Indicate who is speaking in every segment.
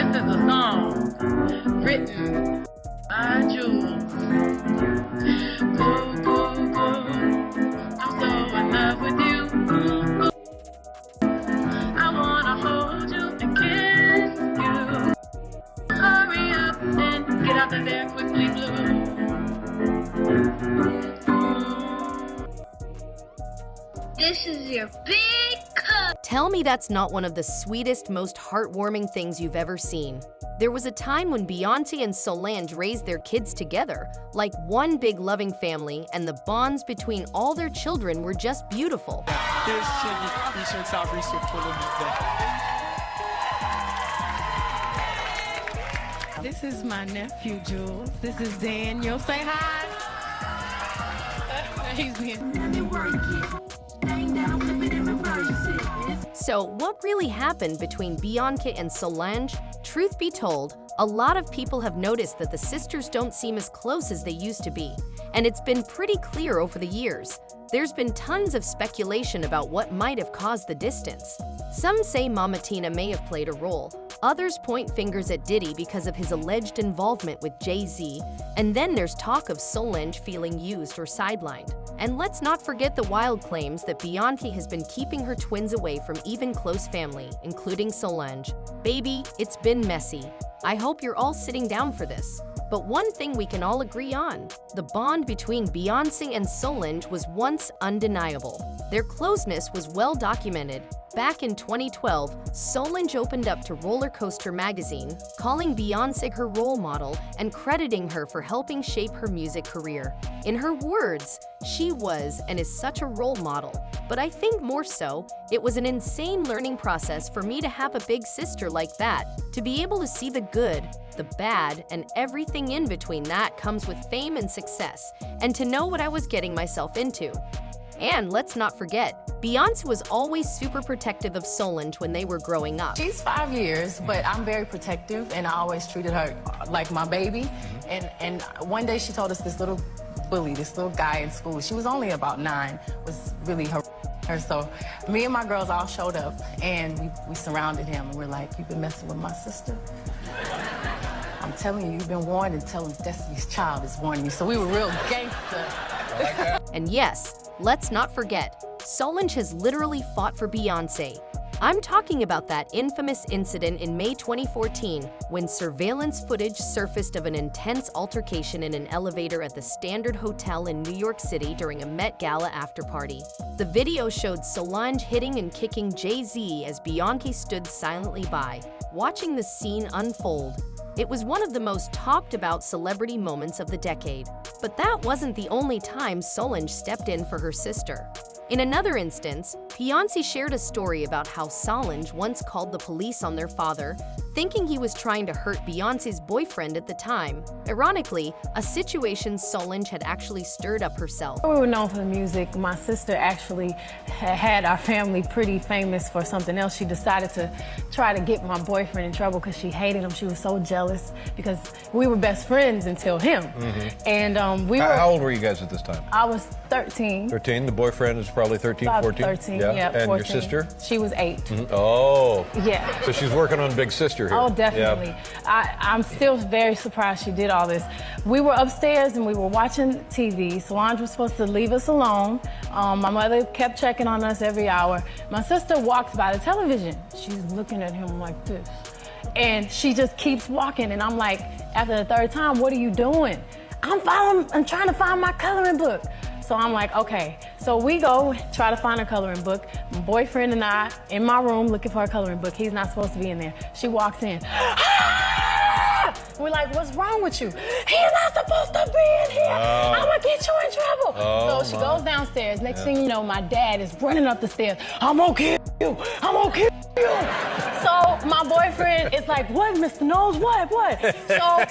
Speaker 1: This is a song written by Jules. Boo, boo, boo. I'm so in love with you. Boo, boo. I wanna hold you and kiss you. Hurry up and get out of there quickly, blue.
Speaker 2: This is your big cup.
Speaker 3: Tell me that's not one of the sweetest, most heartwarming things you've ever seen. There was a time when Beyonce and Solange raised their kids together, like one big loving family, and the bonds between all their children were just beautiful.
Speaker 4: This is my nephew, Jules. This is Daniel. Say hi. He's being...
Speaker 3: So, what really happened between Beyonce and Solange? Truth be told, a lot of people have noticed that the sisters don't seem as close as they used to be, and it's been pretty clear over the years. There's been tons of speculation about what might have caused the distance. Some say Mama Tina may have played a role. Others point fingers at Diddy because of his alleged involvement with Jay-Z, and then there's talk of Solange feeling used or sidelined. And let's not forget the wild claims that Beyonce has been keeping her twins away from even close family, including Solange. Baby, it's been messy. I hope you're all sitting down for this. But one thing we can all agree on, the bond between Beyonce and Solange was once undeniable. Their closeness was well documented. Back in 2012, Solange opened up to Roller Coaster magazine, calling Beyonce her role model and crediting her for helping shape her music career. In her words, she was and is such a role model. But I think more so, it was an insane learning process for me to have a big sister like that. To be able to see the good, the bad, and everything in between that comes with fame and success, and to know what I was getting myself into. And let's not forget, Beyonce was always super protective of Solange when they were growing up.
Speaker 5: She's 5 years, but I'm very protective, and I always treated her like my baby. And one day she told us this little bully, this little guy in school, she was only about 9, was really her. So me and my girls all showed up, and we surrounded him, and we're like, "You've been messing with my sister? I'm telling you, you've been warned, and telling Destiny's Child is warning you." So we were real gangster.
Speaker 3: And yes, let's not forget, Solange has literally fought for Beyonce. I'm talking about that infamous incident in May 2014 when surveillance footage surfaced of an intense altercation in an elevator at the Standard Hotel in New York City during a Met Gala after-party. The video showed Solange hitting and kicking Jay-Z as Beyonce stood silently by, watching the scene unfold. It was one of the most talked about celebrity moments of the decade. But that wasn't the only time Solange stepped in for her sister. In another instance, Beyonce shared a story about how Solange once called the police on their father, thinking he was trying to hurt Beyonce's boyfriend at the time. Ironically, a situation Solange had actually stirred up herself.
Speaker 4: We were known for the music. My sister actually had our family pretty famous for something else. She decided to try to get my boyfriend in trouble because she hated him. She was so jealous because we were best friends until him. And
Speaker 6: How old were you guys at this time?
Speaker 4: I was 13.
Speaker 6: 13. The boyfriend is probably 13,
Speaker 4: About
Speaker 6: 14?
Speaker 4: 13, yeah,
Speaker 6: And
Speaker 4: 14.
Speaker 6: your sister?
Speaker 4: She was 8.
Speaker 6: Oh.
Speaker 4: Yeah.
Speaker 6: So she's working on Big Sister here.
Speaker 4: Oh, definitely.
Speaker 6: Yeah.
Speaker 4: I'm still very surprised she did all this. We were upstairs and we were watching TV. Solange was supposed to leave us alone. My mother kept checking on us every hour. My sister walks by the television. She's looking at him like this. And she just keeps walking. And I'm like, after the third time, what are you doing? I'm trying to find my coloring book. So I'm like, okay. So we go try to find her coloring book. My boyfriend and I in my room looking for her coloring book. He's not supposed to be in there. She walks in. We're like, what's wrong with you? He's not supposed to be in here. I'm gonna get you in trouble. So she goes downstairs. Next thing you know, my dad is running up the stairs. I'm gonna kill you. I'm gonna kill you. So my boyfriend is like, what, Mr. Knowles? What? So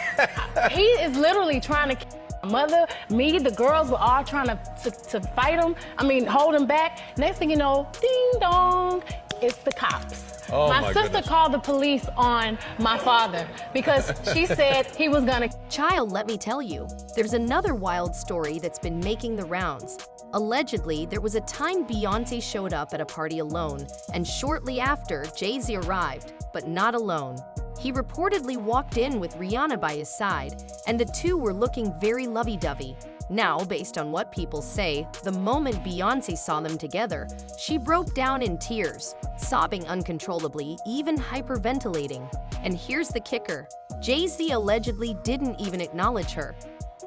Speaker 4: he is literally trying to kill my mother, me, the girls were all trying to fight him. I mean, hold him back. Next thing you know, ding dong, it's the cops.
Speaker 6: Oh,
Speaker 4: my sister
Speaker 6: goodness.
Speaker 4: called the police on my father because she said he was gonna.
Speaker 3: Child, let me tell you, there's another wild story that's been making the rounds. Allegedly, there was a time Beyonce showed up at a party alone, and shortly after, Jay-Z arrived, but not alone. He reportedly walked in with Rihanna by his side, and the two were looking very lovey-dovey. Now, based on what people say, the moment Beyoncé saw them together, she broke down in tears, sobbing uncontrollably, even hyperventilating. And here's the kicker. Jay-Z allegedly didn't even acknowledge her.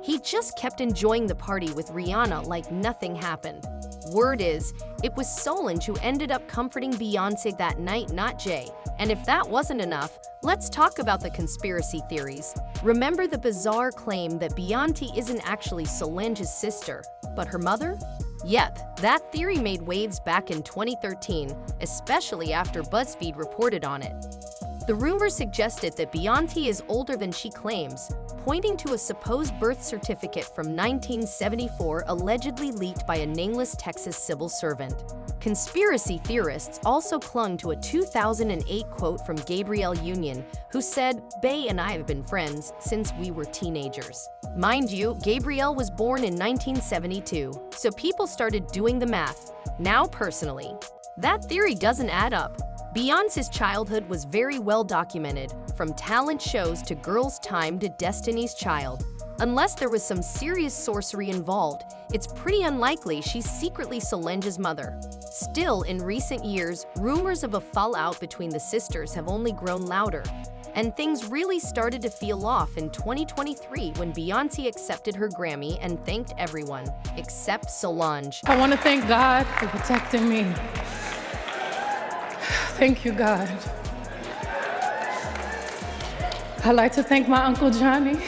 Speaker 3: He just kept enjoying the party with Rihanna like nothing happened. Word is, it was Solange who ended up comforting Beyoncé that night, not Jay. And if that wasn't enough, let's talk about the conspiracy theories. Remember the bizarre claim that Beyoncé isn't actually Solange's sister, but her mother? Yep, that theory made waves back in 2013, especially after BuzzFeed reported on it. The rumor suggested that Beyoncé is older than she claims, pointing to a supposed birth certificate from 1974 allegedly leaked by a nameless Texas civil servant. Conspiracy theorists also clung to a 2008 quote from Gabrielle Union, who said, "Bey and I have been friends since we were teenagers." Mind you, Gabrielle was born in 1972, so people started doing the math. Now personally, that theory doesn't add up. Beyoncé's childhood was very well documented, from talent shows to Girls' Time to Destiny's Child. Unless there was some serious sorcery involved, it's pretty unlikely she's secretly Solange's mother. Still, in recent years, rumors of a fallout between the sisters have only grown louder. And things really started to feel off in 2023 when Beyoncé accepted her Grammy and thanked everyone, except Solange.
Speaker 4: I want to thank God for protecting me. Thank you, God. I'd like to thank my Uncle Johnny,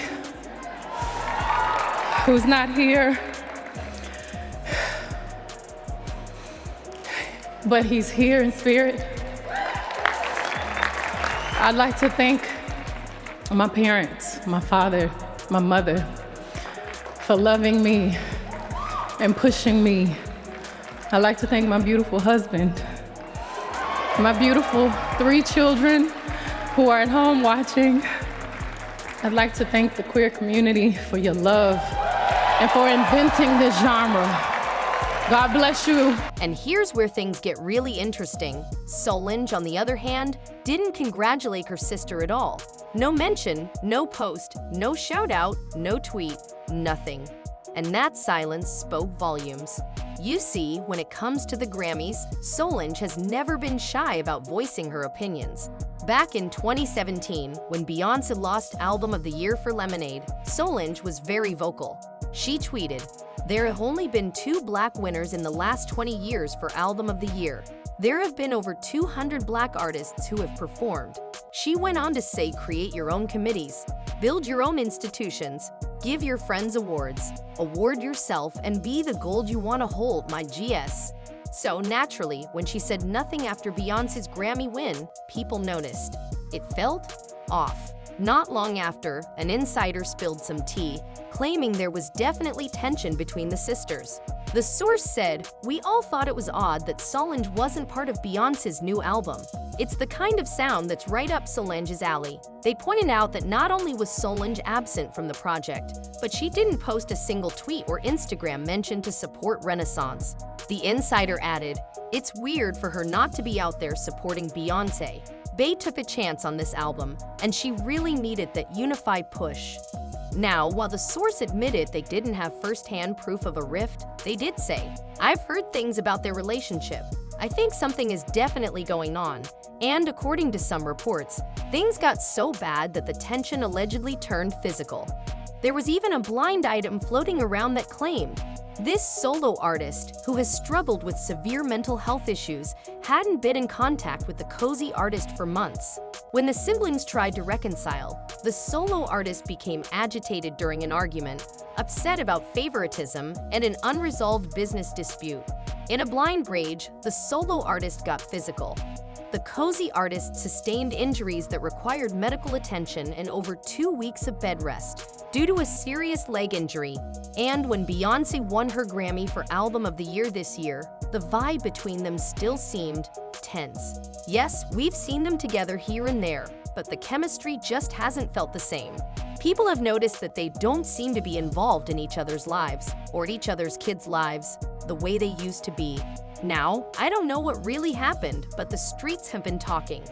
Speaker 4: who's not here, but he's here in spirit. I'd like to thank my parents, my father, my mother, for loving me and pushing me. I'd like to thank my beautiful husband, my beautiful 3 children who are at home watching. I'd like to thank the queer community for your love and for inventing this genre. God bless you.
Speaker 3: And here's where things get really interesting. Solange, on the other hand, didn't congratulate her sister at all. No mention, no post, no shout out, no tweet, nothing. And that silence spoke volumes. You see, when it comes to the Grammys, Solange has never been shy about voicing her opinions. Back in 2017, when Beyoncé lost Album of the Year for Lemonade, Solange was very vocal. She tweeted, "There have only been 2 Black winners in the last 20 years for Album of the Year. There have been over 200 Black artists who have performed." She went on to say, create your own committees, build your own institutions, give your friends awards, award yourself, and be the gold you want to hold, my GS. So naturally, when she said nothing after Beyoncé's Grammy win, people noticed. It felt off. Not long after, an insider spilled some tea, claiming there was definitely tension between the sisters. The source said, "We all thought it was odd that Solange wasn't part of Beyoncé's new album. It's the kind of sound that's right up Solange's alley." They pointed out that not only was Solange absent from the project, but she didn't post a single tweet or Instagram mention to support Renaissance. The insider added, "It's weird for her not to be out there supporting Beyoncé. Bey took a chance on this album, and she really needed that unified push." Now, while the source admitted they didn't have first-hand proof of a rift, they did say, "I've heard things about their relationship. I think something is definitely going on." And according to some reports, things got so bad that the tension allegedly turned physical. There was even a blind item floating around that claimed this solo artist, who has struggled with severe mental health issues, hadn't been in contact with the cozy artist for months. When the siblings tried to reconcile, the solo artist became agitated during an argument, upset about favoritism and an unresolved business dispute. In a blind rage, the solo artist got physical. The cozy artist sustained injuries that required medical attention and over 2 weeks of bed rest due to a serious leg injury. And when Beyoncé won her Grammy for Album of the Year this year, the vibe between them still seemed tense. Yes, we've seen them together here and there, but the chemistry just hasn't felt the same. People have noticed that they don't seem to be involved in each other's lives or each other's kids' lives the way they used to be. Now, I don't know what really happened, but the streets have been talking.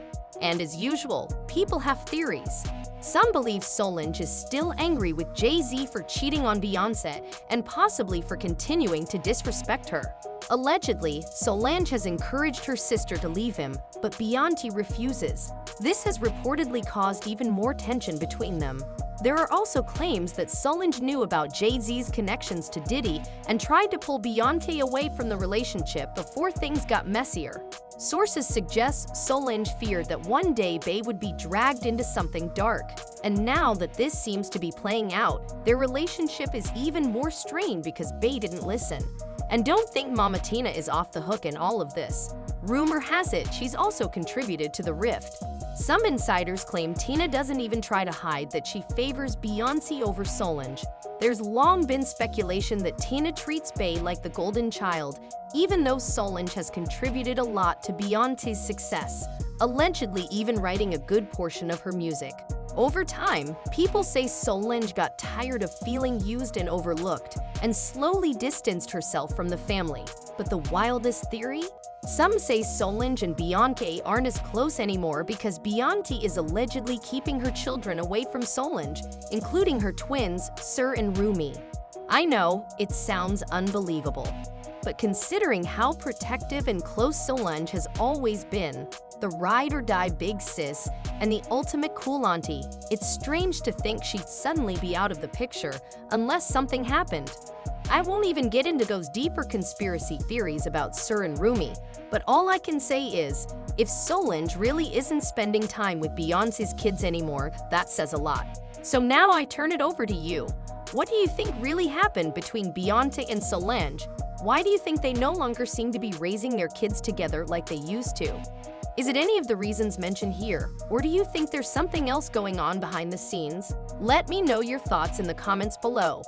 Speaker 3: And as usual, people have theories. Some believe Solange is still angry with Jay-Z for cheating on Beyonce and possibly for continuing to disrespect her. Allegedly, Solange has encouraged her sister to leave him, but Beyonce refuses. This has reportedly caused even more tension between them. There are also claims that Solange knew about Jay-Z's connections to Diddy and tried to pull Beyonce away from the relationship before things got messier. Sources suggest Solange feared that one day Bey would be dragged into something dark. And now that this seems to be playing out, their relationship is even more strained because Bey didn't listen. And don't think Mama Tina is off the hook in all of this. Rumor has it she's also contributed to the rift. Some insiders claim Tina doesn't even try to hide that she favors Beyonce over Solange. There's long been speculation that Tina treats Bey like the golden child, even though Solange has contributed a lot to Beyonce's success, allegedly even writing a good portion of her music. Over time, people say Solange got tired of feeling used and overlooked and slowly distanced herself from the family. But the wildest theory? Some say Solange and Beyonce aren't as close anymore because Beyonce is allegedly keeping her children away from Solange, including her twins, Sir and Rumi. I know, it sounds unbelievable. But considering how protective and close Solange has always been, the ride-or-die big sis, and the ultimate cool auntie, it's strange to think she'd suddenly be out of the picture unless something happened. I won't even get into those deeper conspiracy theories about Sir and Rumi, but all I can say is, if Solange really isn't spending time with Beyonce's kids anymore, that says a lot. So now I turn it over to you. What do you think really happened between Beyonce and Solange? Why do you think they no longer seem to be raising their kids together like they used to? Is it any of the reasons mentioned here, or do you think there's something else going on behind the scenes? Let me know your thoughts in the comments below.